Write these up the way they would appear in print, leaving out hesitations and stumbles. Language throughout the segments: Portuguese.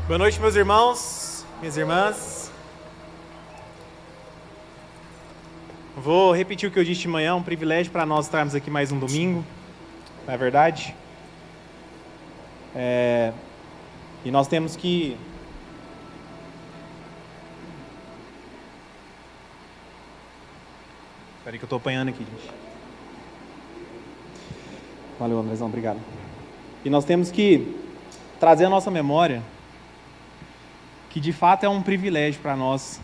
Boa noite, meus irmãos, minhas irmãs. Vou repetir o que eu disse de manhã, um privilégio para nós estarmos aqui mais um domingo, não é verdade? E nós temos que... Espera aí que eu estou apanhando aqui, gente. Valeu, Andrezão, obrigado. E nós temos que trazer à nossa memória que de fato é um privilégio para nós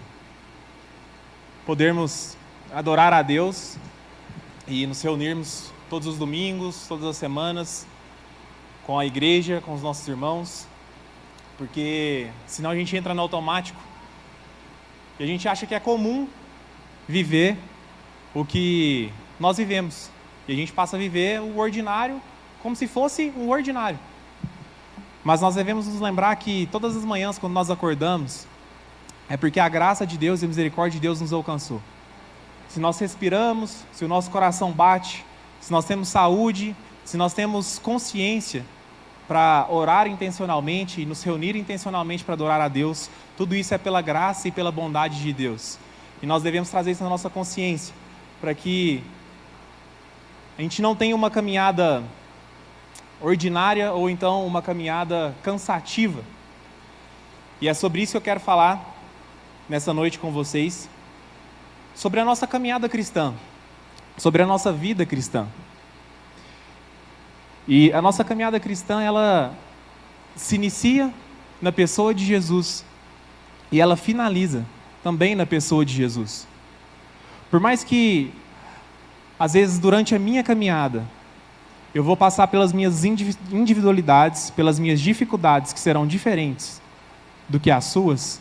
podermos adorar a Deus e nos reunirmos todos os domingos, todas as semanas, com a igreja, com os nossos irmãos, porque senão a gente entra no automático e a gente acha que é comum viver o que nós vivemos, e a gente passa a viver o ordinário como se fosse um ordinário. Mas nós devemos nos lembrar que todas as manhãs, quando nós acordamos, é porque a graça de Deus e a misericórdia de Deus nos alcançou. Se nós respiramos, se o nosso coração bate, se nós temos saúde, se nós temos consciência para orar intencionalmente e nos reunir intencionalmente para adorar a Deus, tudo isso é pela graça e pela bondade de Deus. E nós devemos trazer isso na nossa consciência, para que a gente não tenha uma caminhada ordinária ou então uma caminhada cansativa. E é sobre isso que eu quero falar nessa noite com vocês, sobre a nossa caminhada cristã, sobre a nossa vida cristã. E a nossa caminhada cristã, ela se inicia na pessoa de Jesus e ela finaliza também na pessoa de Jesus. Por mais que, às vezes, durante a minha caminhada, eu vou passar pelas minhas individualidades, pelas minhas dificuldades, que serão diferentes do que as suas.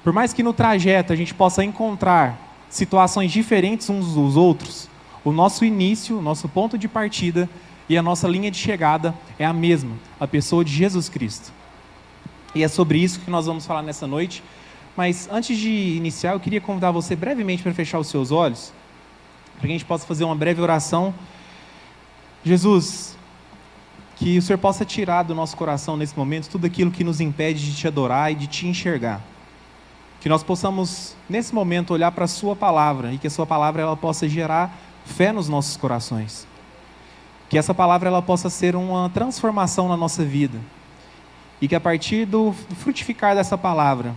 Por mais que no trajeto a gente possa encontrar situações diferentes uns dos outros, o nosso início, o nosso ponto de partida e a nossa linha de chegada é a mesma, a pessoa de Jesus Cristo. E é sobre isso que nós vamos falar nessa noite. Mas antes de iniciar, eu queria convidar você brevemente para fechar os seus olhos, para que a gente possa fazer uma breve oração. Jesus, que o Senhor possa tirar do nosso coração nesse momento tudo aquilo que nos impede de te adorar e de te enxergar. Que nós possamos, nesse momento, olhar para a sua palavra e que a sua palavra ela possa gerar fé nos nossos corações. Que essa palavra ela possa ser uma transformação na nossa vida. E que a partir do frutificar dessa palavra,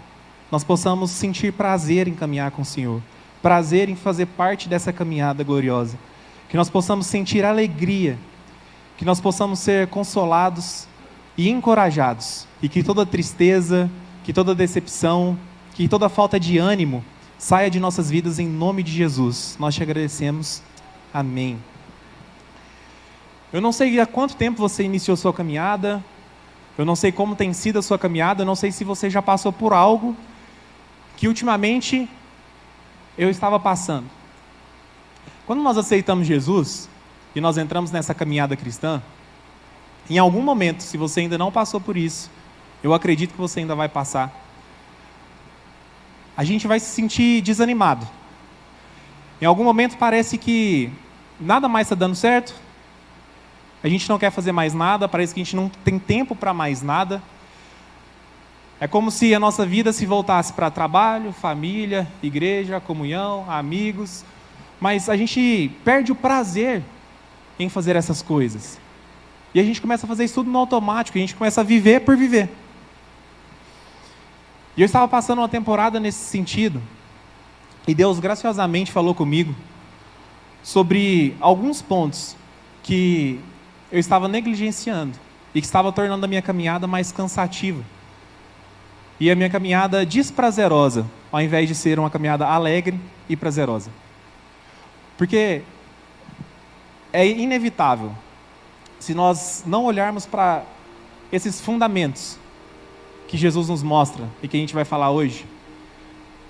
nós possamos sentir prazer em caminhar com o Senhor. Prazer em fazer parte dessa caminhada gloriosa. Que nós possamos sentir alegria, que nós possamos ser consolados e encorajados, e que toda tristeza, que toda decepção, que toda falta de ânimo saia de nossas vidas em nome de Jesus. Nós te agradecemos. Amém. Eu não sei há quanto tempo você iniciou sua caminhada, eu não sei como tem sido a sua caminhada, eu não sei se você já passou por algo que ultimamente eu estava passando. Quando nós aceitamos Jesus e nós entramos nessa caminhada cristã, em algum momento, se você ainda não passou por isso, eu acredito que você ainda vai passar, a gente vai se sentir desanimado. Em algum momento parece que nada mais está dando certo, a gente não quer fazer mais nada, parece que a gente não tem tempo para mais nada. É como se a nossa vida se voltasse para trabalho, família, igreja, comunhão, amigos, mas a gente perde o prazer em fazer essas coisas. E a gente começa a fazer isso tudo no automático, a gente começa a viver por viver. E eu estava passando uma temporada nesse sentido, e Deus graciosamente falou comigo sobre alguns pontos que eu estava negligenciando e que estava tornando a minha caminhada mais cansativa. E a minha caminhada desprazerosa, ao invés de ser uma caminhada alegre e prazerosa. Porque é inevitável, se nós não olharmos para esses fundamentos que Jesus nos mostra e que a gente vai falar hoje,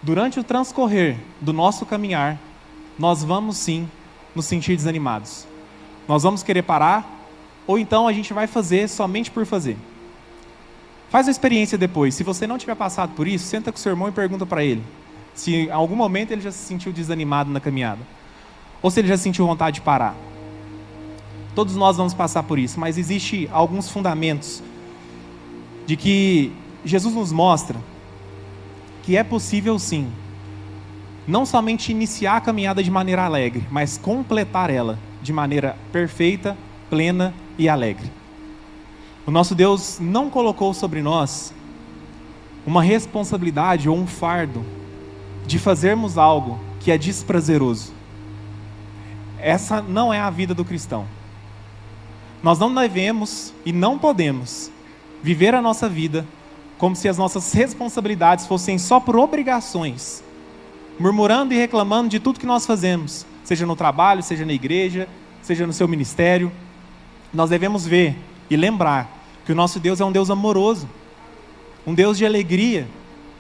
durante o transcorrer do nosso caminhar, nós vamos sim nos sentir desanimados. Nós vamos querer parar, ou então a gente vai fazer somente por fazer. Faz a experiência depois. Se você não tiver passado por isso, senta com o seu irmão e pergunta para ele se em algum momento ele já se sentiu desanimado na caminhada, ou se ele já sentiu vontade de parar. Todos nós vamos passar por isso, mas existe alguns fundamentos de que Jesus nos mostra que é possível sim, não somente iniciar a caminhada de maneira alegre, mas completar ela de maneira perfeita, plena e alegre. O nosso Deus não colocou sobre nós uma responsabilidade ou um fardo de fazermos algo que é desprazeroso. Essa não é a vida do cristão. Nós não devemos e não podemos viver a nossa vida como se as nossas responsabilidades fossem só por obrigações, murmurando e reclamando de tudo que nós fazemos, seja no trabalho, seja na igreja, seja no seu ministério. Nós devemos ver e lembrar que o nosso Deus é um Deus amoroso, um Deus de alegria,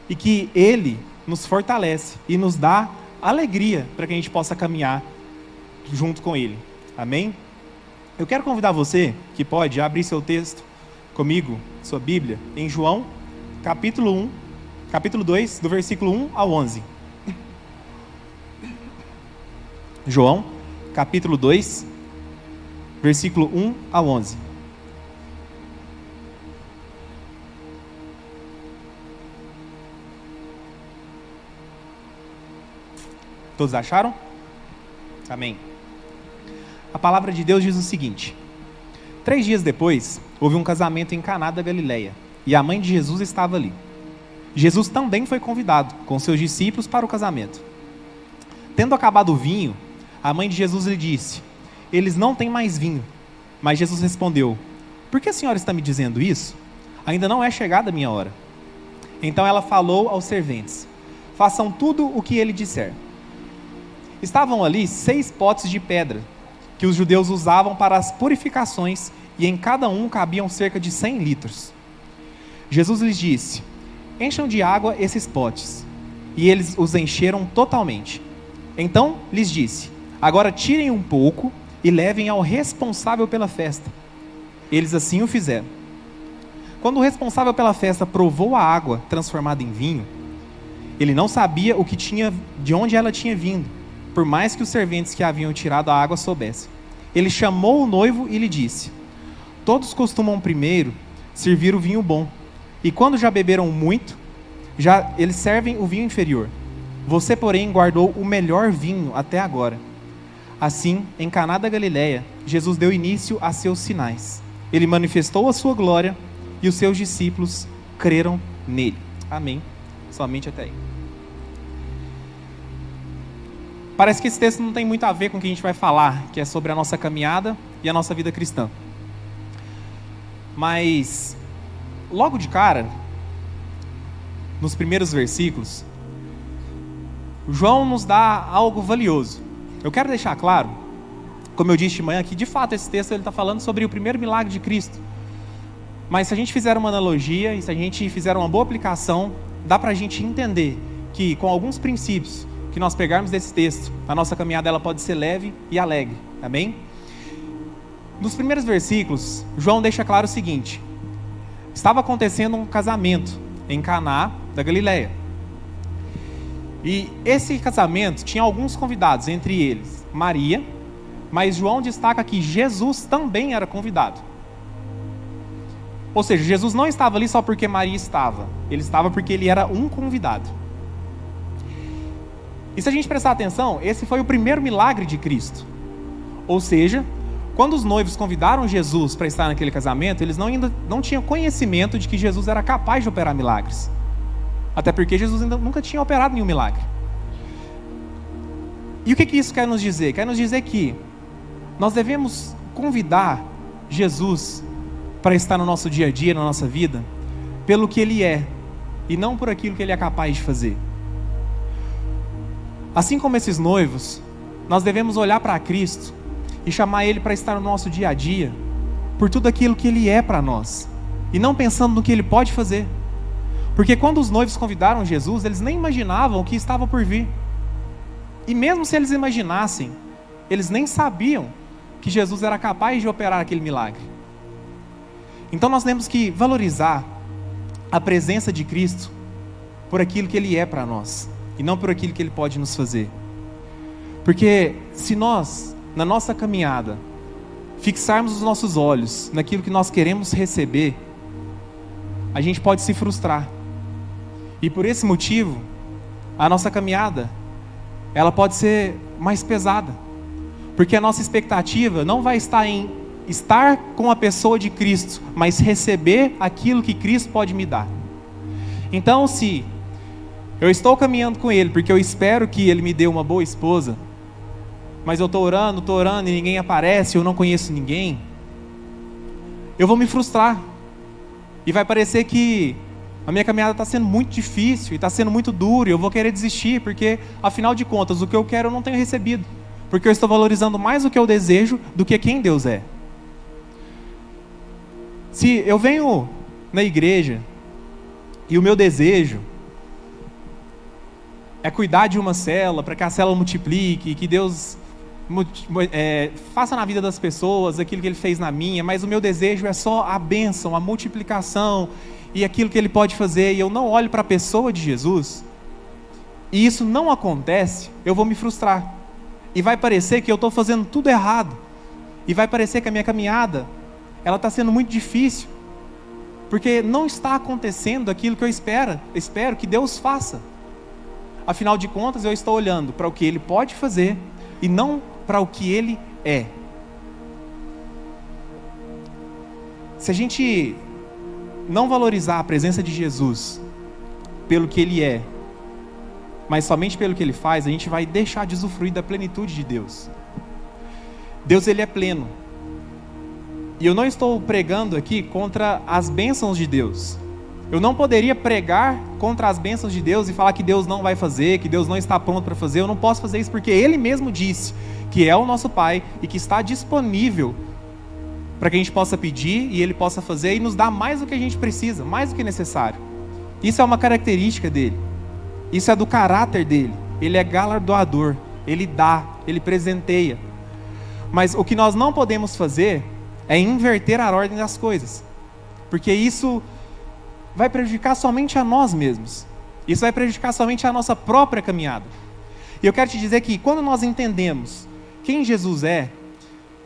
e que Ele nos fortalece e nos dá alegria para que a gente possa caminhar junto com Ele. Amém? Eu quero convidar você, que pode, abrir seu texto comigo, sua Bíblia, em João, capítulo 2, do versículo 1 ao 11. João, capítulo 2, versículo 1 ao 11. Todos acharam? Amém. A palavra de Deus diz o seguinte: 3 dias depois, houve um casamento em Caná da Galileia, e a mãe de Jesus estava ali. Jesus também foi convidado, com seus discípulos, para o casamento. Tendo acabado o vinho, a mãe de Jesus lhe disse: eles não têm mais vinho. Mas Jesus respondeu: por que a senhora está me dizendo isso? Ainda não é chegada a minha hora. Então ela falou aos serventes: façam tudo o que ele disser. Estavam ali 6 potes de pedra, que os judeus usavam para as purificações, e em cada um cabiam cerca de 100 litros. Jesus lhes disse: encham de água esses potes. E eles os encheram totalmente. Então lhes disse: agora tirem um pouco e levem ao responsável pela festa. Eles assim o fizeram. Quando o responsável pela festa provou a água transformada em vinho, ele não sabia de onde ela tinha vindo, por mais que os serventes que haviam tirado a água soubessem. Ele chamou o noivo e lhe disse: todos costumam primeiro servir o vinho bom, e quando já beberam muito, eles servem o vinho inferior. Você, porém, guardou o melhor vinho até agora. Assim, em Caná da Galileia, Jesus deu início a seus sinais. Ele manifestou a sua glória, e os seus discípulos creram nele. Amém. Somente até aí. Parece que esse texto não tem muito a ver com o que a gente vai falar, que é sobre a nossa caminhada e a nossa vida cristã. Mas, logo de cara, nos primeiros versículos, João nos dá algo valioso. Eu quero deixar claro, como eu disse de manhã, que de fato esse texto está falando sobre o primeiro milagre de Cristo. Mas se a gente fizer uma analogia e se a gente fizer uma boa aplicação, dá para a gente entender que com alguns princípios que nós pegarmos desse texto, a nossa caminhada ela pode ser leve e alegre. Amém? Nos primeiros versículos, João deixa claro o seguinte: estava acontecendo um casamento em Caná da Galileia. E esse casamento tinha alguns convidados, entre eles Maria, mas João destaca que Jesus também era convidado. Ou seja, Jesus não estava ali só porque Maria estava, ele estava porque ele era um convidado. E se a gente prestar atenção, esse foi o primeiro milagre de Cristo. Ou seja, quando os noivos convidaram Jesus para estar naquele casamento, eles ainda não tinham conhecimento de que Jesus era capaz de operar milagres. Até porque Jesus ainda nunca tinha operado nenhum milagre. E o que isso quer nos dizer? Quer nos dizer que nós devemos convidar Jesus para estar no nosso dia a dia, na nossa vida, pelo que Ele é, e não por aquilo que Ele é capaz de fazer. Assim como esses noivos, nós devemos olhar para Cristo e chamar Ele para estar no nosso dia a dia, por tudo aquilo que Ele é para nós, e não pensando no que Ele pode fazer. Porque quando os noivos convidaram Jesus, eles nem imaginavam o que estava por vir. E mesmo se eles imaginassem, eles nem sabiam que Jesus era capaz de operar aquele milagre. Então nós temos que valorizar a presença de Cristo por aquilo que Ele é para nós, e não por aquilo que Ele pode nos fazer. Porque se nós, na nossa caminhada, fixarmos os nossos olhos naquilo que nós queremos receber, a gente pode se frustrar. E por esse motivo, a nossa caminhada, ela pode ser mais pesada. Porque a nossa expectativa não vai estar em estar com a pessoa de Cristo, mas receber aquilo que Cristo pode me dar. Então, se eu estou caminhando com Ele, porque eu espero que Ele me dê uma boa esposa, mas eu estou orando e ninguém aparece, eu não conheço ninguém, eu vou me frustrar. E vai parecer que a minha caminhada está sendo muito difícil, e está sendo muito duro, e eu vou querer desistir, porque, afinal de contas, o que eu quero eu não tenho recebido. Porque eu estou valorizando mais o que eu desejo do que quem Deus é. Se eu venho na igreja e o meu desejo é cuidar de uma célula, para que a célula multiplique, que Deus faça na vida das pessoas aquilo que Ele fez na minha, mas o meu desejo é só a bênção, a multiplicação e aquilo que Ele pode fazer, e eu não olho para a pessoa de Jesus, e isso não acontece, eu vou me frustrar. E vai parecer que eu estou fazendo tudo errado. E vai parecer que a minha caminhada, ela está sendo muito difícil. Porque não está acontecendo aquilo que eu espero que Deus faça. Afinal de contas, eu estou olhando para o que Ele pode fazer e não para o que Ele é. Se a gente não valorizar a presença de Jesus pelo que Ele é, mas somente pelo que Ele faz, a gente vai deixar de usufruir da plenitude de Deus. Deus, Ele é pleno. E eu não estou pregando aqui contra as bênçãos de Deus. Eu não poderia pregar contra as bênçãos de Deus e falar que Deus não vai fazer, que Deus não está pronto para fazer. Eu não posso fazer isso porque Ele mesmo disse que é o nosso Pai e que está disponível para que a gente possa pedir e Ele possa fazer e nos dar mais do que a gente precisa, mais do que necessário. Isso é uma característica dEle. Isso é do caráter dEle. Ele é galardoador, Ele dá, Ele presenteia. Mas o que nós não podemos fazer é inverter a ordem das coisas, porque isso vai prejudicar somente a nós mesmos. Isso vai prejudicar somente a nossa própria caminhada. E eu quero te dizer que quando nós entendemos quem Jesus é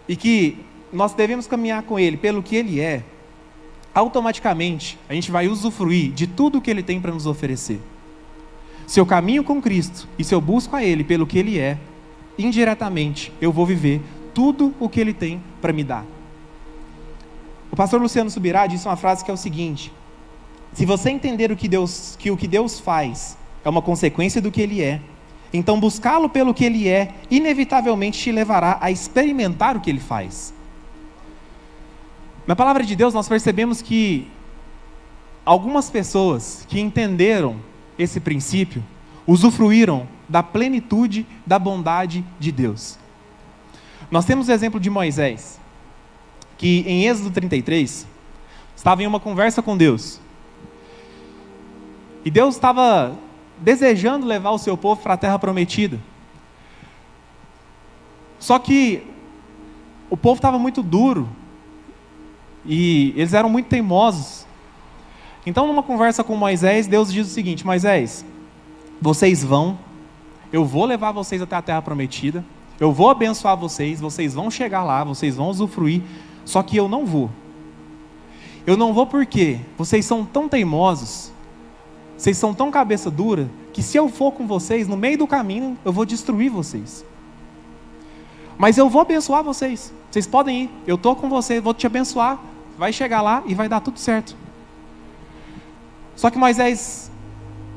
e que nós devemos caminhar com Ele pelo que Ele é, automaticamente a gente vai usufruir de tudo o que Ele tem para nos oferecer. Se eu caminho com Cristo e se eu busco a Ele pelo que Ele é, indiretamente eu vou viver tudo o que Ele tem para me dar. O pastor Luciano Subirá disse uma frase que é o seguinte: se você entender o que Deus faz é uma consequência do que Ele é, então buscá-lo pelo que Ele é, inevitavelmente te levará a experimentar o que Ele faz. Na palavra de Deus nós percebemos que algumas pessoas que entenderam esse princípio, usufruíram da plenitude da bondade de Deus. Nós temos o exemplo de Moisés, que em Êxodo 33, estava em uma conversa com Deus. E Deus estava desejando levar o seu povo para a terra prometida. Só que o povo estava muito duro, e eles eram muito teimosos. Então, numa conversa com Moisés, Deus diz o seguinte: Moisés, vocês vão, eu vou levar vocês até a terra prometida, eu vou abençoar vocês, vocês vão chegar lá, vocês vão usufruir, só que eu não vou. Eu não vou porque vocês são tão teimosos, vocês são tão cabeça dura, que se eu for com vocês, no meio do caminho, eu vou destruir vocês. Mas eu vou abençoar vocês, vocês podem ir, eu estou com vocês, vou te abençoar, vai chegar lá e vai dar tudo certo. Só que Moisés,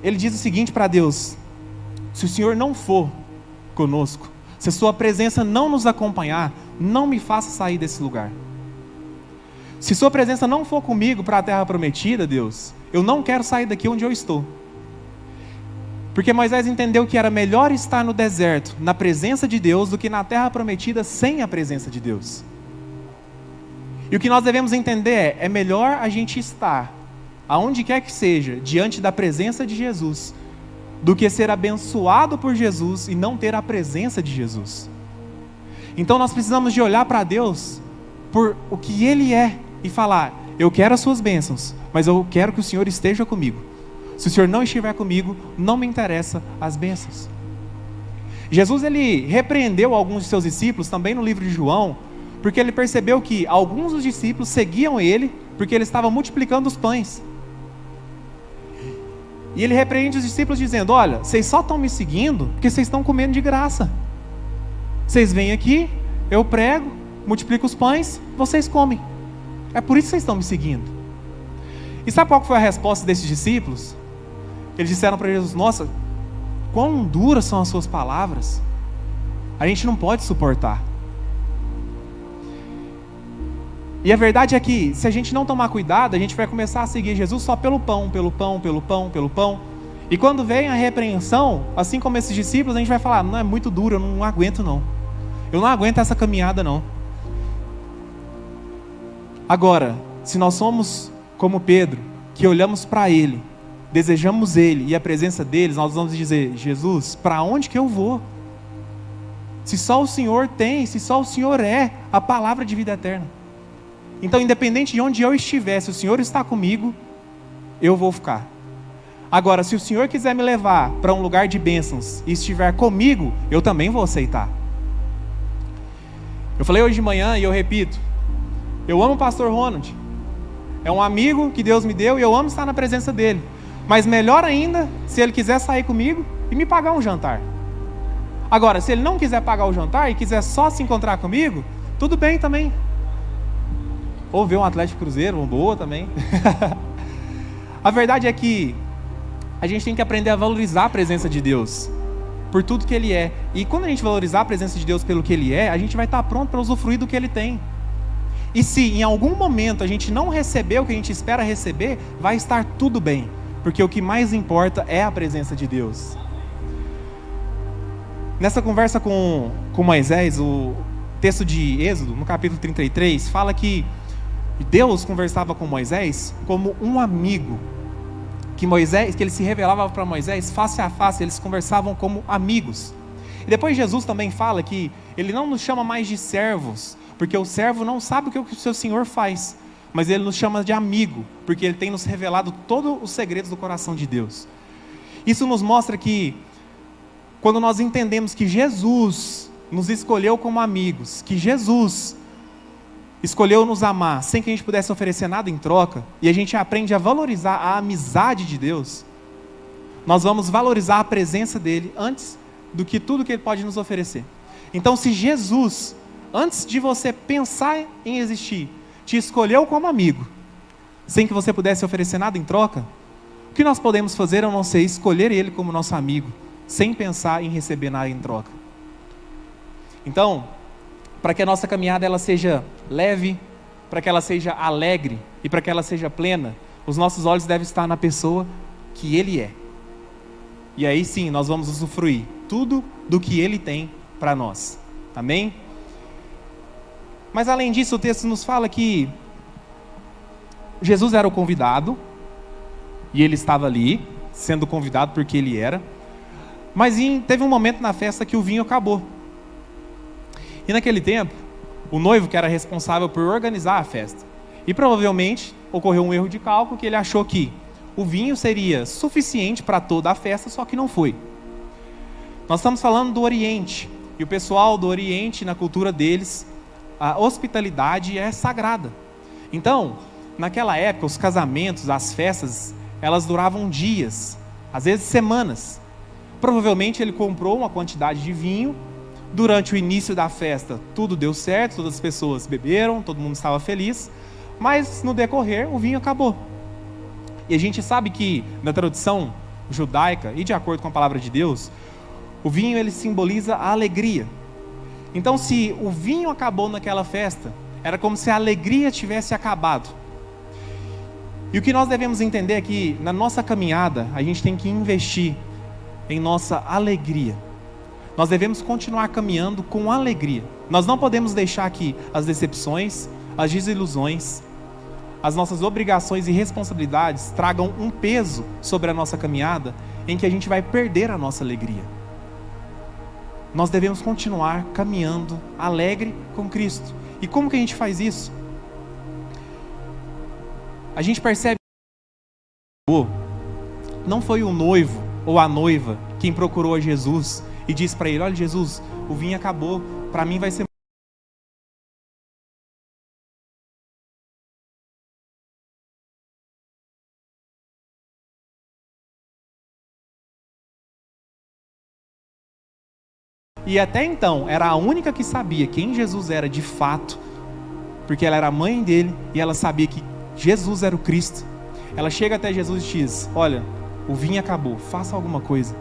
ele diz o seguinte para Deus: se o Senhor não for conosco, se a sua presença não nos acompanhar, não me faça sair desse lugar. Se sua presença não for comigo para a terra prometida, Deus, eu não quero sair daqui onde eu estou. Porque Moisés entendeu que era melhor estar no deserto, na presença de Deus, do que na terra prometida sem a presença de Deus. E o que nós devemos entender é melhor a gente estar aonde quer que seja, diante da presença de Jesus, do que ser abençoado por Jesus e não ter a presença de Jesus. Então nós precisamos de olhar para Deus por o que Ele é e falar: eu quero as suas bênçãos, mas eu quero que o Senhor esteja comigo. Se o Senhor não estiver comigo, não me interessa as bênçãos. Jesus, Ele repreendeu alguns de seus discípulos também no livro de João, porque Ele percebeu que alguns dos discípulos seguiam Ele porque Ele estava multiplicando os pães. E ele repreende os discípulos dizendo: olha, vocês só estão me seguindo porque vocês estão comendo de graça. Vocês vêm aqui, eu prego, multiplico os pães, vocês comem. É por isso que vocês estão me seguindo. E sabe qual foi a resposta desses discípulos? Eles disseram para Jesus: nossa, quão duras são as suas palavras. A gente não pode suportar. E a verdade é que, se a gente não tomar cuidado, a gente vai começar a seguir Jesus só pelo pão, pelo pão, pelo pão, pelo pão. E quando vem a repreensão, assim como esses discípulos, a gente vai falar: não, é muito duro, eu não aguento não. Eu não aguento essa caminhada não. Agora, se nós somos como Pedro, que olhamos para Ele, desejamos Ele e a presença deles, nós vamos dizer: Jesus, para onde que eu vou? Se só o Senhor tem, se só o Senhor é a palavra de vida eterna. Então, independente de onde eu estiver, se o Senhor está comigo, eu vou ficar. Agora, se o Senhor quiser me levar para um lugar de bênçãos e estiver comigo, eu também vou aceitar. Eu falei hoje de manhã e eu repito: eu amo o pastor Ronald. É um amigo que Deus me deu e eu amo estar na presença dele. Mas melhor ainda, se ele quiser sair comigo e me pagar um jantar. Agora, se ele não quiser pagar o jantar e quiser só se encontrar comigo, tudo bem também. Ou ver um Atlético Cruzeiro, uma boa também. A verdade é que a gente tem que aprender a valorizar a presença de Deus por tudo que Ele é. E quando a gente valorizar a presença de Deus pelo que Ele é, a gente vai estar pronto para usufruir do que Ele tem. E se em algum momento a gente não receber o que a gente espera receber, vai estar tudo bem, porque o que mais importa é a presença de Deus. Nessa conversa com Moisés, o texto de Êxodo, no capítulo 33, fala que Deus conversava com Moisés como um amigo, que ele se revelava para Moisés face a face, eles conversavam como amigos. E depois Jesus também fala que Ele não nos chama mais de servos, porque o servo não sabe o que o seu Senhor faz, mas Ele nos chama de amigo, porque Ele tem nos revelado todos os segredos do coração de Deus. Isso nos mostra que, quando nós entendemos que Jesus nos escolheu como amigos, que Jesus escolheu nos amar sem que a gente pudesse oferecer nada em troca, e a gente aprende a valorizar a amizade de Deus, nós vamos valorizar a presença dEle antes do que tudo que Ele pode nos oferecer. Então, se Jesus, antes de você pensar em existir, te escolheu como amigo, sem que você pudesse oferecer nada em troca, o que nós podemos fazer a não ser escolher Ele como nosso amigo, sem pensar em receber nada em troca. Então, para que a nossa caminhada ela seja leve, para que ela seja alegre e para que ela seja plena, os nossos olhos devem estar na pessoa que Ele é. E aí sim, nós vamos usufruir tudo do que Ele tem para nós. Amém? Mas além disso, o texto nos fala que Jesus era o convidado, e Ele estava ali, sendo convidado porque Ele era, mas teve um momento na festa que o vinho acabou. E naquele tempo, o noivo que era responsável por organizar a festa, e provavelmente ocorreu um erro de cálculo, que ele achou que o vinho seria suficiente para toda a festa, só que não foi. Nós estamos falando do Oriente, e o pessoal do Oriente, na cultura deles, a hospitalidade é sagrada. Então, naquela época, os casamentos, as festas, elas duravam dias, às vezes semanas. Provavelmente ele comprou uma quantidade de vinho. Durante o início da festa, tudo deu certo, todas as pessoas beberam, todo mundo estava feliz, mas no decorrer, o vinho acabou. E a gente sabe que, na tradição judaica, e de acordo com a palavra de Deus, o vinho ele simboliza a alegria. Então, se o vinho acabou naquela festa, era como se a alegria tivesse acabado. E o que nós devemos entender é que, na nossa caminhada, a gente tem que investir em nossa alegria. Nós devemos continuar caminhando com alegria. Nós não podemos deixar que as decepções, as desilusões, as nossas obrigações e responsabilidades tragam um peso sobre a nossa caminhada, em que a gente vai perder a nossa alegria. Nós devemos continuar caminhando alegre com Cristo. E como que a gente faz isso? A gente percebe que não foi o noivo ou a noiva quem procurou a Jesus e disse para ele: olha, Jesus, o vinho acabou, para mim vai ser e até então era a única que sabia quem Jesus era de fato, porque ela era a mãe dele e ela sabia que Jesus era o Cristo. Ela chega até Jesus e diz: olha, o vinho acabou, faça alguma coisa.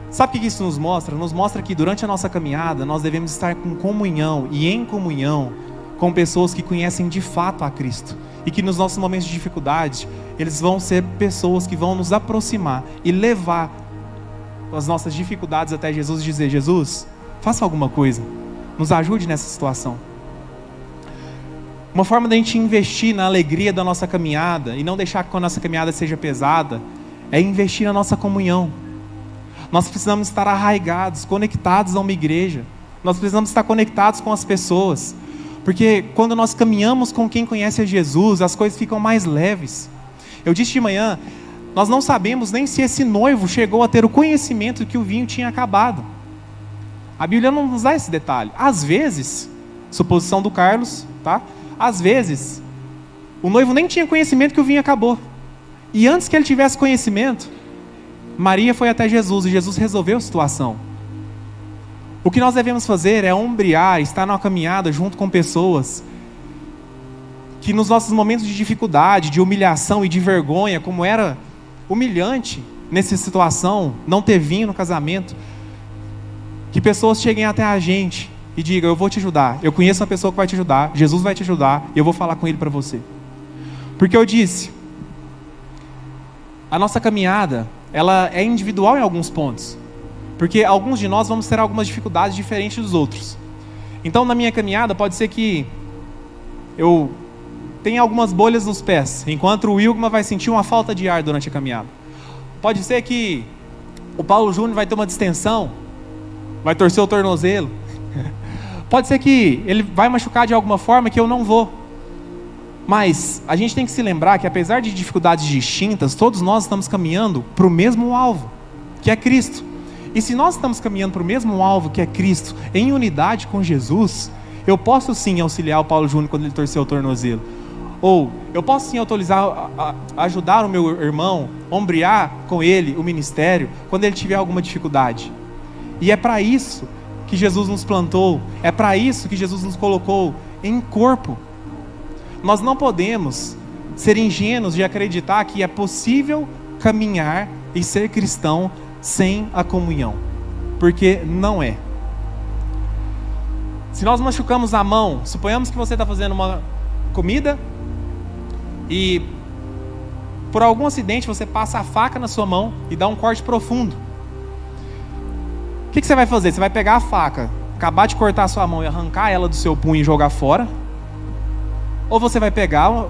Sabe o que isso nos mostra? Nos mostra que durante a nossa caminhada nós devemos estar com comunhão e em comunhão com pessoas que conhecem de fato a Cristo, e que nos nossos momentos de dificuldade eles vão ser pessoas que vão nos aproximar e levar as nossas dificuldades até Jesus e dizer: Jesus, faça alguma coisa, nos ajude nessa situação. Uma forma da gente investir na alegria da nossa caminhada e não deixar que a nossa caminhada seja pesada é investir na nossa comunhão. Nós precisamos estar arraigados, conectados a uma igreja. Nós precisamos estar conectados com as pessoas, porque quando nós caminhamos com quem conhece a Jesus, as coisas ficam mais leves. Eu disse de manhã, nós não sabemos nem se esse noivo chegou a ter o conhecimento de que o vinho tinha acabado. A Bíblia não nos dá esse detalhe. Às vezes, suposição do Carlos, tá? Às vezes, o noivo nem tinha conhecimento que o vinho acabou. E antes que ele tivesse conhecimento, Maria foi até Jesus e Jesus resolveu a situação. O que nós devemos fazer é ombrear, estar numa caminhada junto com pessoas que nos nossos momentos de dificuldade, de humilhação e de vergonha, como era humilhante nessa situação, não ter vinho no casamento, que pessoas cheguem até a gente e digam: eu vou te ajudar, eu conheço uma pessoa que vai te ajudar, Jesus vai te ajudar, e eu vou falar com ele para você. Porque eu disse, a nossa caminhada, ela é individual em alguns pontos, porque alguns de nós vamos ter algumas dificuldades diferentes dos outros. Então na minha caminhada pode ser que eu tenha algumas bolhas nos pés, enquanto o Wilma vai sentir uma falta de ar durante a caminhada. Pode ser que o Paulo Júnior vai ter uma distensão, vai torcer o tornozelo. Pode ser que ele vai machucar de alguma forma que eu não vou. Mas a gente tem que se lembrar que, apesar de dificuldades distintas, todos nós estamos caminhando para o mesmo alvo, que é Cristo. E se nós estamos caminhando para o mesmo alvo, que é Cristo, em unidade com Jesus, eu posso sim auxiliar o Paulo Júnior quando ele torceu o tornozelo. Ou eu posso sim ajudar o meu irmão, ombrear com ele o ministério, quando ele tiver alguma dificuldade. E é para isso que Jesus nos plantou, é para isso que Jesus nos colocou em corpo. Nós não podemos ser ingênuos de acreditar que é possível caminhar e ser cristão sem a comunhão, porque não é. Se nós machucamos a mão, suponhamos que você está fazendo uma comida e por algum acidente você passa a faca na sua mão e dá um corte profundo. O que você vai fazer? Você vai pegar a faca, acabar de cortar a sua mão e arrancar ela do seu punho e jogar fora? Ou você vai pegar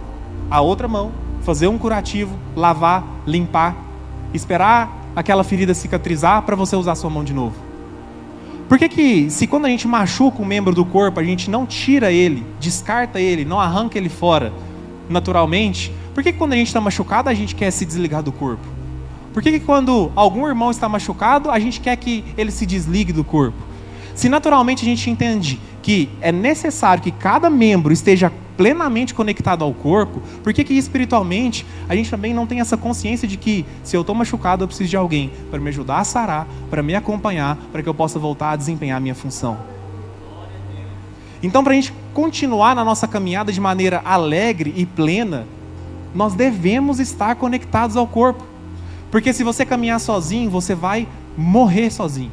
a outra mão, fazer um curativo, lavar, limpar, esperar aquela ferida cicatrizar para você usar a sua mão de novo? Por que se quando a gente machuca um membro do corpo, a gente não tira ele, descarta ele, não arranca ele fora naturalmente? Por que quando a gente está machucado a gente quer se desligar do corpo? Por que quando algum irmão está machucado a gente quer que ele se desligue do corpo? Se naturalmente a gente entende que é necessário que cada membro esteja plenamente conectado ao corpo, por que espiritualmente a gente também não tem essa consciência de que se eu estou machucado eu preciso de alguém para me ajudar a sarar, para me acompanhar, para que eu possa voltar a desempenhar a minha função? Então, para a gente continuar na nossa caminhada de maneira alegre e plena, nós devemos estar conectados ao corpo, porque se você caminhar sozinho, você vai morrer sozinho.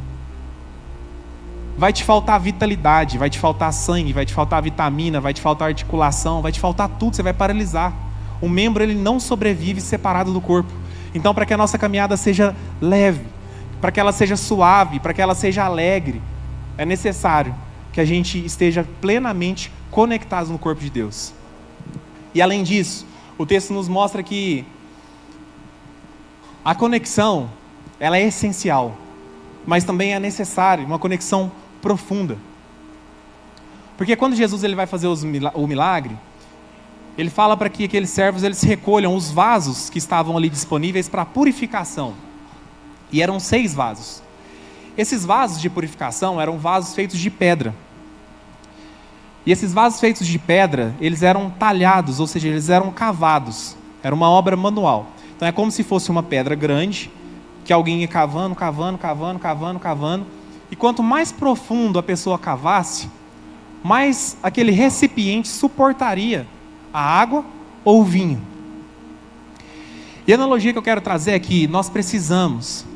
Vai te faltar vitalidade, vai te faltar sangue, vai te faltar vitamina, vai te faltar articulação, vai te faltar tudo, você vai paralisar. O membro ele não sobrevive separado do corpo. Então, para que a nossa caminhada seja leve, para que ela seja suave, para que ela seja alegre, é necessário que a gente esteja plenamente conectados no corpo de Deus. E além disso, o texto nos mostra que a conexão, ela é essencial, mas também é necessária uma conexão profunda. Porque quando Jesus ele vai fazer o milagre, ele fala para que aqueles servos eles recolham os vasos que estavam ali disponíveis para purificação. E eram 6 vasos. Esses vasos de purificação eram vasos feitos de pedra. E esses vasos feitos de pedra, eles eram talhados, ou seja, eles eram cavados. Era uma obra manual. Então é como se fosse uma pedra grande, que alguém ia cavando, e quanto mais profundo a pessoa cavasse, mais aquele recipiente suportaria a água ou o vinho. E a analogia que eu quero trazer é que nós precisamos,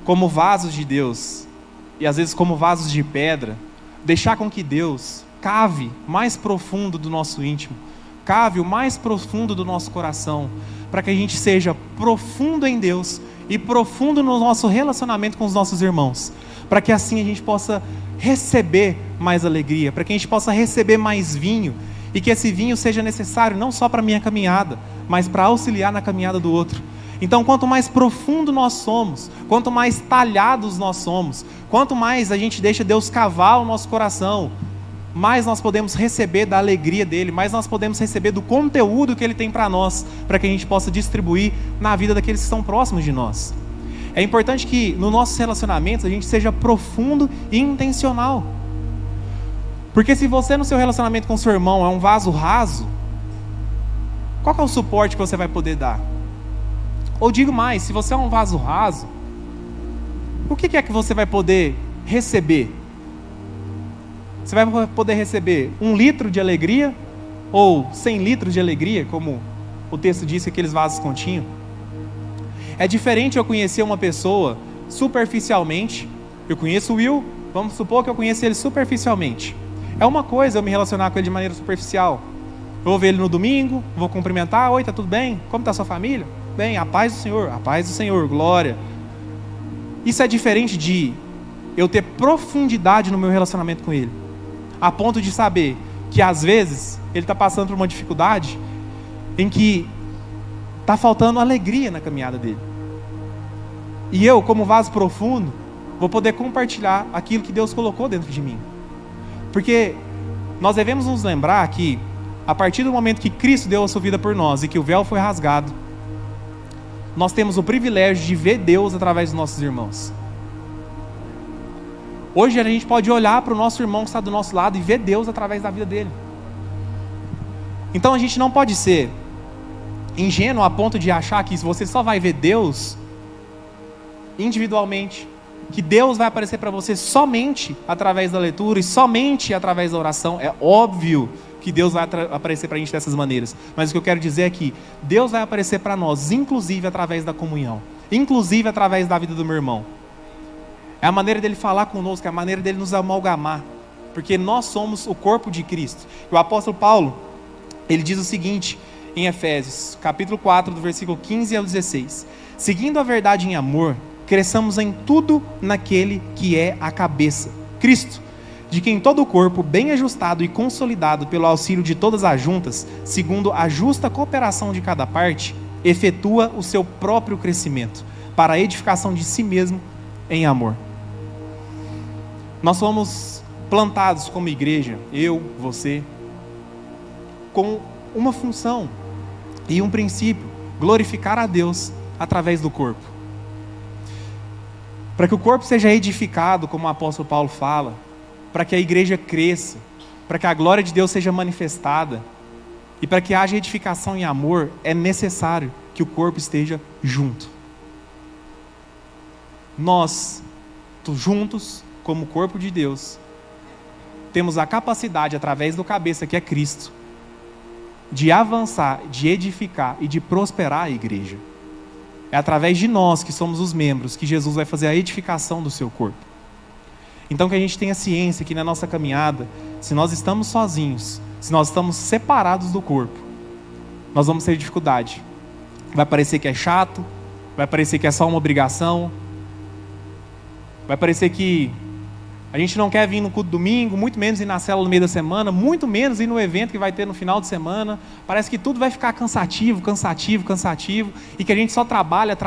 como vasos de Deus, e às vezes como vasos de pedra, deixar com que Deus cave mais profundo do nosso íntimo, cave o mais profundo do nosso coração, para que a gente seja profundo em Deus e profundo no nosso relacionamento com os nossos irmãos, para que assim a gente possa receber mais alegria, para que a gente possa receber mais vinho, e que esse vinho seja necessário não só para a minha caminhada, mas para auxiliar na caminhada do outro. Então, quanto mais profundo nós somos, quanto mais talhados nós somos, quanto mais a gente deixa Deus cavar o nosso coração, mais nós podemos receber da alegria dele, mais nós podemos receber do conteúdo que ele tem para nós, para que a gente possa distribuir na vida daqueles que estão próximos de nós. É importante que nos nossos relacionamentos a gente seja profundo e intencional. Porque se você no seu relacionamento com seu irmão é um vaso raso, qual que é o suporte que você vai poder dar? Ou digo mais, se você é um vaso raso, o que é que você vai poder receber? Você vai poder receber 1 litro de alegria ou 100 litros de alegria, como o texto diz que aqueles vasos continham? É diferente eu conhecer uma pessoa superficialmente. Eu conheço o Will, vamos supor que eu conheço ele superficialmente. É uma coisa eu me relacionar com ele de maneira superficial. Eu vou ver ele no domingo, vou cumprimentar: oi, tá tudo bem? Como está a sua família? Bem, a paz do Senhor, glória. Isso é diferente de eu ter profundidade no meu relacionamento com ele, a ponto de saber que às vezes ele está passando por uma dificuldade em que está faltando alegria na caminhada dele. E eu, como vaso profundo, vou poder compartilhar aquilo que Deus colocou dentro de mim. Porque nós devemos nos lembrar que, a partir do momento que Cristo deu a sua vida por nós e que o véu foi rasgado, nós temos o privilégio de ver Deus através dos nossos irmãos. Hoje a gente pode olhar para o nosso irmão que está do nosso lado e ver Deus através da vida dele. Então a gente não pode ser ingênuo a ponto de achar que você só vai ver Deus individualmente, que Deus vai aparecer para você somente através da leitura e somente através da oração. É óbvio que Deus vai aparecer para a gente dessas maneiras, mas o que eu quero dizer é que Deus vai aparecer para nós, inclusive através da comunhão, inclusive através da vida do meu irmão. É a maneira dele falar conosco, é a maneira dele nos amalgamar, porque nós somos o corpo de Cristo. E o apóstolo Paulo, ele diz o seguinte em Efésios, capítulo 4, do versículo 15 ao 16: seguindo a verdade em amor, cresçamos em tudo naquele que é a cabeça, Cristo, de quem todo o corpo, bem ajustado e consolidado pelo auxílio de todas as juntas, segundo a justa cooperação de cada parte, efetua o seu próprio crescimento, para a edificação de si mesmo em amor. Nós fomos plantados como igreja, eu, você, com uma função e um princípio: glorificar a Deus através do corpo. Para que o corpo seja edificado, como o apóstolo Paulo fala, para que a igreja cresça, para que a glória de Deus seja manifestada, e para que haja edificação em amor, é necessário que o corpo esteja junto. Nós, juntos, como corpo de Deus, temos a capacidade, através do cabeça que é Cristo, de avançar, de edificar e de prosperar a igreja. É através de nós, que somos os membros, que Jesus vai fazer a edificação do seu corpo. Então que a gente tenha ciência que na nossa caminhada, se nós estamos sozinhos, se nós estamos separados do corpo, nós vamos ter dificuldade. Vai parecer que é chato, vai parecer que é só uma obrigação, vai parecer que a gente não quer vir no culto domingo, muito menos ir na célula no meio da semana, muito menos ir no evento que vai ter no final de semana. Parece que tudo vai ficar cansativo, e que a gente só trabalha,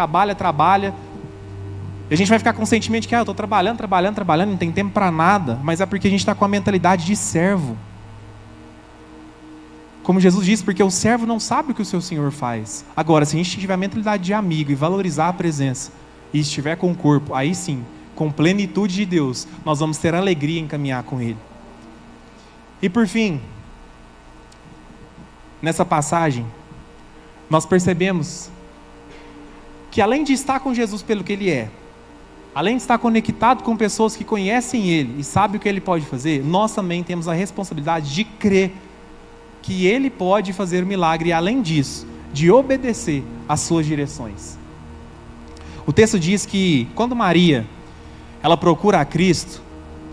e a gente vai ficar com o sentimento de que eu estou trabalhando, não tem tempo para nada, mas é porque a gente está com a mentalidade de servo. Como Jesus disse, porque o servo não sabe o que o seu Senhor faz. Agora, se a gente tiver a mentalidade de amigo e valorizar a presença, e estiver com o corpo, aí sim, com plenitude de Deus, nós vamos ter alegria em caminhar com Ele. E por fim, nessa passagem, nós percebemos que além de estar com Jesus pelo que Ele é, além de estar conectado com pessoas que conhecem Ele e sabem o que Ele pode fazer, nós também temos a responsabilidade de crer que Ele pode fazer o milagre e, além disso, de obedecer às suas direções. O texto diz que quando Maria ela procura a Cristo,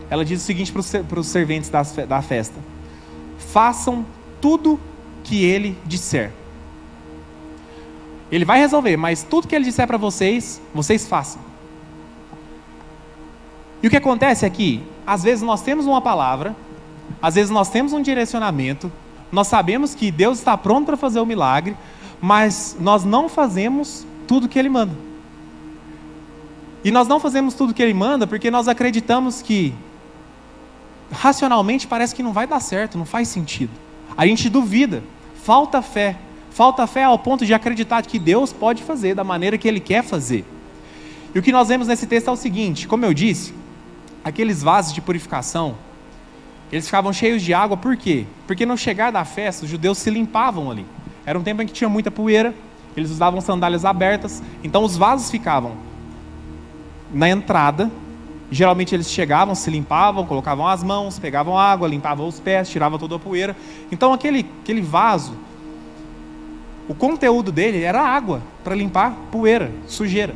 ela diz o seguinte para os serventes da festa: façam tudo que Ele disser. Ele vai resolver, mas tudo que Ele disser para vocês, vocês façam. E o que acontece é que, às vezes nós temos uma palavra, às vezes nós temos um direcionamento, nós sabemos que Deus está pronto para fazer o milagre, mas nós não fazemos tudo que Ele manda. E nós não fazemos tudo que Ele manda porque nós acreditamos que, racionalmente, parece que não vai dar certo, não faz sentido. A gente duvida, falta fé ao ponto de acreditar que Deus pode fazer da maneira que Ele quer fazer. E o que nós vemos nesse texto é o seguinte: como eu disse, aqueles vasos de purificação, eles ficavam cheios de água, por quê? Porque no chegar da festa, os judeus se limpavam ali. Era um tempo em que tinha muita poeira, eles usavam sandálias abertas, então os vasos ficavam na entrada. Geralmente eles chegavam, se limpavam, colocavam as mãos, pegavam água, limpavam os pés, tiravam toda a poeira. Então aquele vaso, o conteúdo dele era água para limpar poeira, sujeira.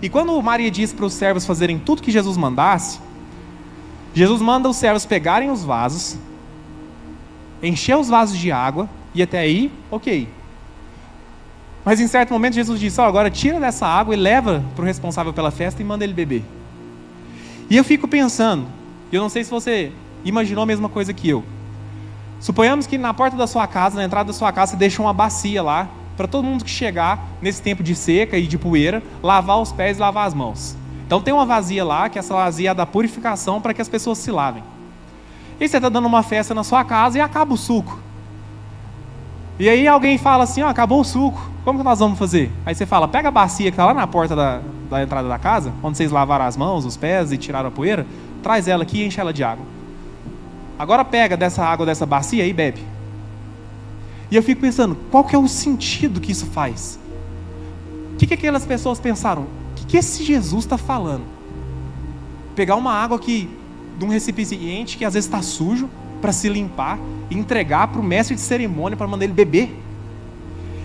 E quando Maria disse para os servos fazerem tudo que Jesus mandasse, Jesus manda os servos pegarem os vasos, encher os vasos de água, e até aí, ok. Mas em certo momento Jesus disse: agora tira dessa água e leva para o responsável pela festa e manda ele beber. E eu fico pensando, eu não sei se você imaginou a mesma coisa que eu. Suponhamos que na porta da sua casa, na entrada da sua casa, você deixa uma bacia lá, para todo mundo que chegar nesse tempo de seca e de poeira, lavar os pés e lavar as mãos. Então tem uma vazia lá, que essa vazia é da purificação para que as pessoas se lavem. E você está dando uma festa na sua casa e acaba o suco. E aí alguém fala assim: acabou o suco, como que nós vamos fazer? Aí você fala: pega a bacia que está lá na porta da entrada da casa, onde vocês lavaram as mãos, os pés e tiraram a poeira, traz ela aqui e enche ela de água. Agora pega dessa água dessa bacia e bebe. E eu fico pensando, qual que é o sentido que isso faz? O que aquelas pessoas pensaram? O que esse Jesus está falando? Pegar uma água de um recipiente que às vezes está sujo, para se limpar, e entregar para o mestre de cerimônia para mandar ele beber.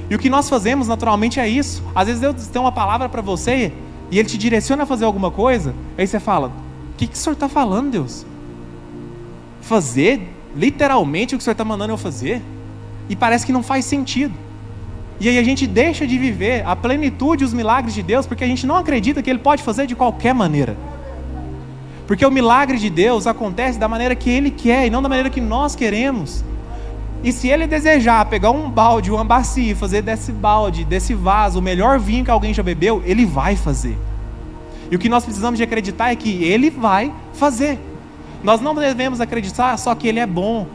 E o que nós fazemos naturalmente é isso. Às vezes Deus tem uma palavra para você, e Ele te direciona a fazer alguma coisa, aí você fala: o que o Senhor está falando, Deus? Fazer literalmente o que o Senhor está mandando eu fazer? E parece que não faz sentido. E aí a gente deixa de viver a plenitude e os milagres de Deus, porque a gente não acredita que Ele pode fazer de qualquer maneira. Porque o milagre de Deus acontece da maneira que Ele quer e não da maneira que nós queremos. E se Ele desejar pegar um balde, uma bacia e fazer desse balde, desse vaso, o melhor vinho que alguém já bebeu, Ele vai fazer. E o que nós precisamos de acreditar é que Ele vai fazer. Nós não devemos acreditar só que Ele é bom,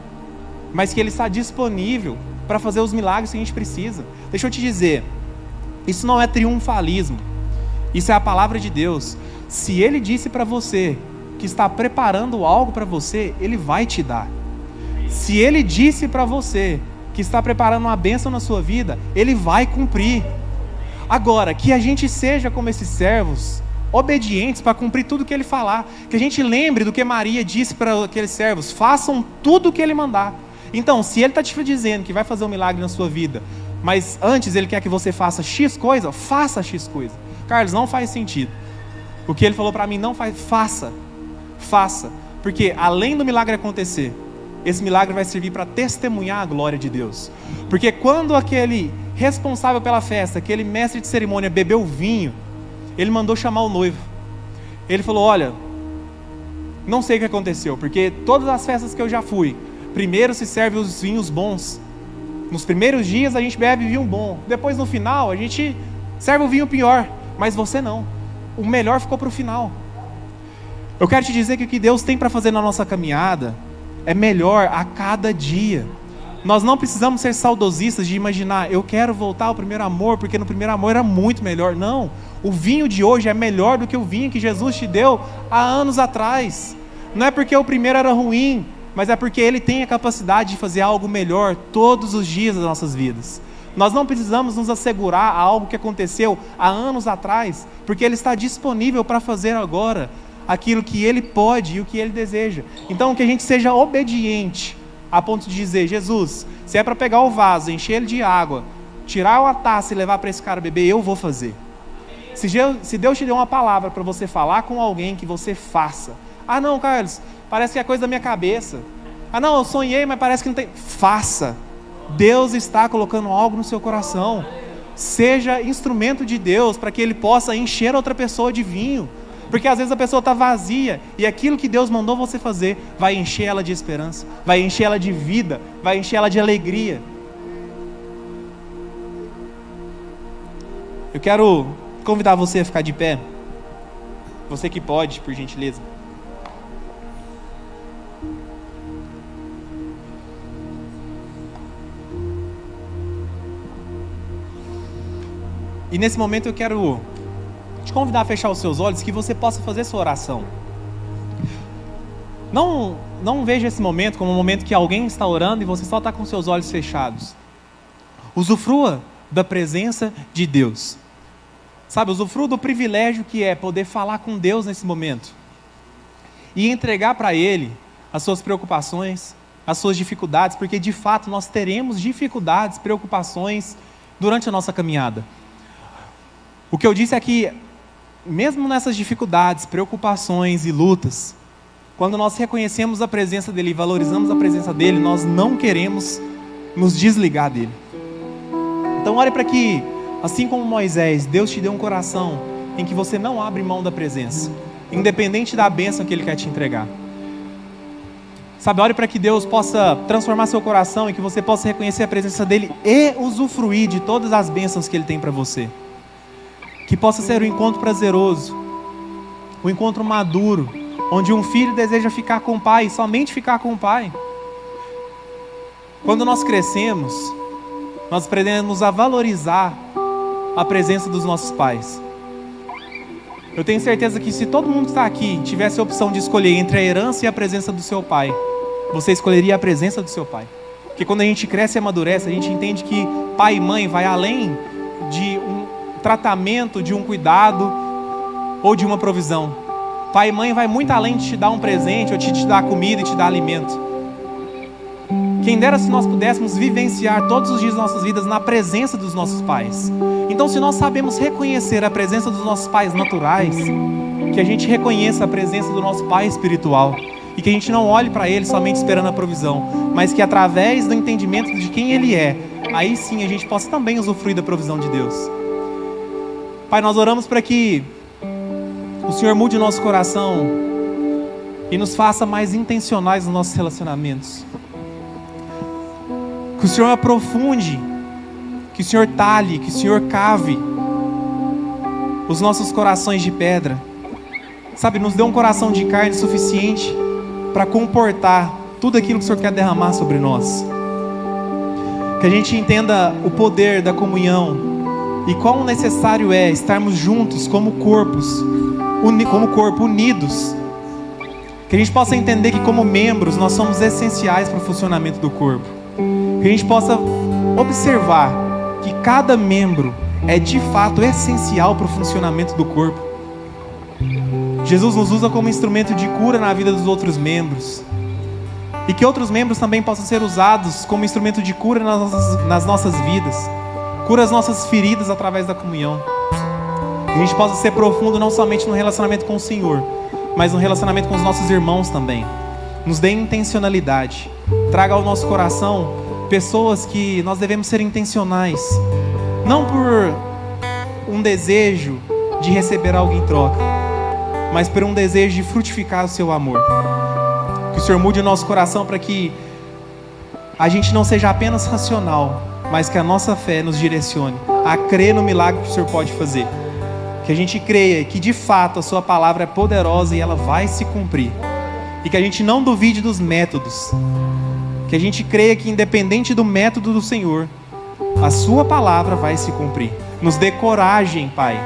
mas que Ele está disponível para fazer os milagres que a gente precisa. Deixa eu te dizer, isso não é triunfalismo, isso é a palavra de Deus. Se Ele disse para você que está preparando algo para você, Ele vai te dar. Se Ele disse para você que está preparando uma bênção na sua vida, Ele vai cumprir. Agora, que a gente seja como esses servos, obedientes para cumprir tudo que Ele falar, que a gente lembre do que Maria disse para aqueles servos: façam tudo o que Ele mandar. Então, se Ele está te dizendo que vai fazer um milagre na sua vida, mas antes Ele quer que você faça X coisa, faça X coisa. Carlos, não faz sentido. O que Ele falou para mim não faz, faça, porque além do milagre acontecer, esse milagre vai servir para testemunhar a glória de Deus. Porque quando aquele responsável pela festa, aquele mestre de cerimônia bebeu vinho, ele mandou chamar o noivo. Ele falou: olha, não sei o que aconteceu, porque todas as festas que eu já fui, primeiro se serve os vinhos bons. Nos primeiros dias a gente bebe vinho bom, depois no final a gente serve o vinho pior, mas você não, o melhor ficou para o final. Eu quero te dizer que o que Deus tem para fazer na nossa caminhada é melhor a cada dia. Nós não precisamos ser saudosistas de imaginar: eu quero voltar ao primeiro amor, porque no primeiro amor era muito melhor. Não, o vinho de hoje é melhor do que o vinho que Jesus te deu há anos atrás. Não é porque o primeiro era ruim, mas é porque Ele tem a capacidade de fazer algo melhor todos os dias das nossas vidas. Nós não precisamos nos assegurar a algo que aconteceu há anos atrás, porque Ele está disponível para fazer agora aquilo que Ele pode e o que Ele deseja. Então, que a gente seja obediente a ponto de dizer: Jesus, se é para pegar o vaso, encher ele de água, tirar uma taça e levar para esse cara beber, eu vou fazer. Se Deus te deu uma palavra para você falar com alguém, que você faça. Ah não, Carlos, parece que é coisa da minha cabeça. Ah não, eu sonhei, mas parece que não tem. Faça. Deus está colocando algo no seu coração. Seja instrumento de Deus para que Ele possa encher outra pessoa de vinho. Porque às vezes a pessoa está vazia, e aquilo que Deus mandou você fazer vai encher ela de esperança, vai encher ela de vida, vai encher ela de alegria. Eu quero convidar você a ficar de pé. Você que pode, por gentileza. E nesse momento eu quero te convidar a fechar os seus olhos, que você possa fazer sua oração. Não veja esse momento como um momento que alguém está orando e você só está com seus olhos fechados. Usufrua da presença de Deus. Sabe, usufrua do privilégio que é poder falar com Deus nesse momento. E entregar para Ele as suas preocupações, as suas dificuldades, porque de fato nós teremos dificuldades, preocupações durante a nossa caminhada. O que eu disse é que, mesmo nessas dificuldades, preocupações e lutas, quando nós reconhecemos a presença dEle e valorizamos a presença dEle, nós não queremos nos desligar dEle. Então ore para que, assim como Moisés, Deus te dê um coração em que você não abre mão da presença, independente da bênção que Ele quer te entregar. Sabe, ore para que Deus possa transformar seu coração e que você possa reconhecer a presença dEle e usufruir de todas as bênçãos que Ele tem para você. Que possa ser um encontro prazeroso, um encontro maduro, onde um filho deseja ficar com o pai, somente ficar com o pai. Quando nós crescemos, nós aprendemos a valorizar a presença dos nossos pais. Eu tenho certeza que se todo mundo que está aqui tivesse a opção de escolher entre a herança e a presença do seu pai, você escolheria a presença do seu pai. Porque quando a gente cresce e amadurece, a gente entende que pai e mãe vai além de um tratamento, de um cuidado ou de uma provisão. Pai e mãe vai muito além de te dar um presente ou de te dar comida e te dar alimento. Quem dera se nós pudéssemos vivenciar todos os dias das nossas vidas na presença dos nossos pais. Então, se nós sabemos reconhecer a presença dos nossos pais naturais, que a gente reconheça a presença do nosso pai espiritual e que a gente não olhe para ele somente esperando a provisão, mas que através do entendimento de quem ele é, aí sim a gente possa também usufruir da provisão de Deus. Pai, nós oramos para que o Senhor mude o nosso coração e nos faça mais intencionais nos nossos relacionamentos. Que o Senhor aprofunde, que o Senhor talhe, que o Senhor cave os nossos corações de pedra. Sabe, nos dê um coração de carne suficiente para comportar tudo aquilo que o Senhor quer derramar sobre nós. Que a gente entenda o poder da comunhão e quão necessário é estarmos juntos como corpo, unidos. Que a gente possa entender que como membros nós somos essenciais para o funcionamento do corpo. Que a gente possa observar que cada membro é de fato essencial para o funcionamento do corpo. Jesus nos usa como instrumento de cura na vida dos outros membros. E que outros membros também possam ser usados como instrumento de cura nas nossas vidas. Cura as nossas feridas através da comunhão. Que a gente possa ser profundo não somente no relacionamento com o Senhor, mas no relacionamento com os nossos irmãos também. Nos dê intencionalidade. Traga ao nosso coração pessoas que nós devemos ser intencionais, não por um desejo de receber algo em troca, mas por um desejo de frutificar o seu amor. Que o Senhor mude o nosso coração para que a gente não seja apenas racional, mas que a nossa fé nos direcione a crer no milagre que o Senhor pode fazer. Que a gente creia que de fato a sua palavra é poderosa e ela vai se cumprir. E que a gente não duvide dos métodos. Que a gente creia que independente do método do Senhor, a sua palavra vai se cumprir. Nos dê coragem, Pai,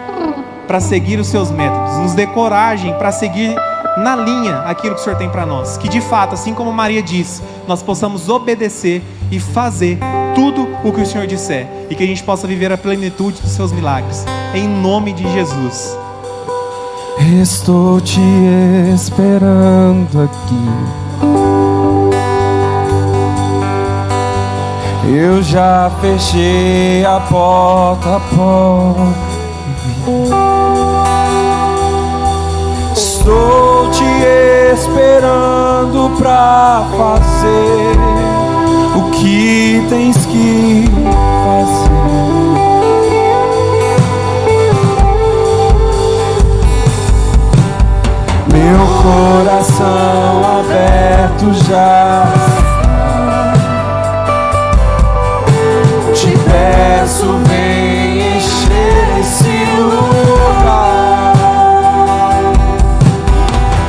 para seguir os seus métodos. Nos dê coragem para seguir na linha aquilo que o Senhor tem para nós. Que de fato, assim como Maria disse, nós possamos obedecer e fazer tudo o que o Senhor disser e que a gente possa viver a plenitude dos seus milagres. Em nome de Jesus. Estou te esperando aqui. Eu já fechei a porta, estou te esperando pra fazer o que tens que fazer. Meu coração aberto já te peço, vem encher esse lugar.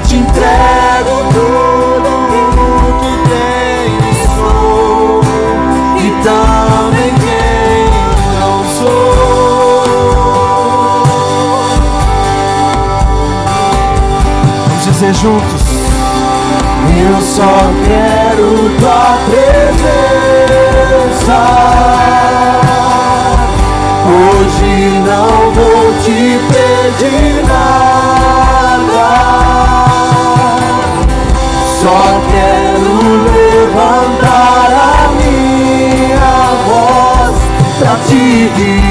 Te entrego tudo o que tenho e sou, e também quem não sou. Vamos dizer juntos: eu só quero tua presença. Hoje não vou te pedir nada, só quero levantar a minha voz pra te dizer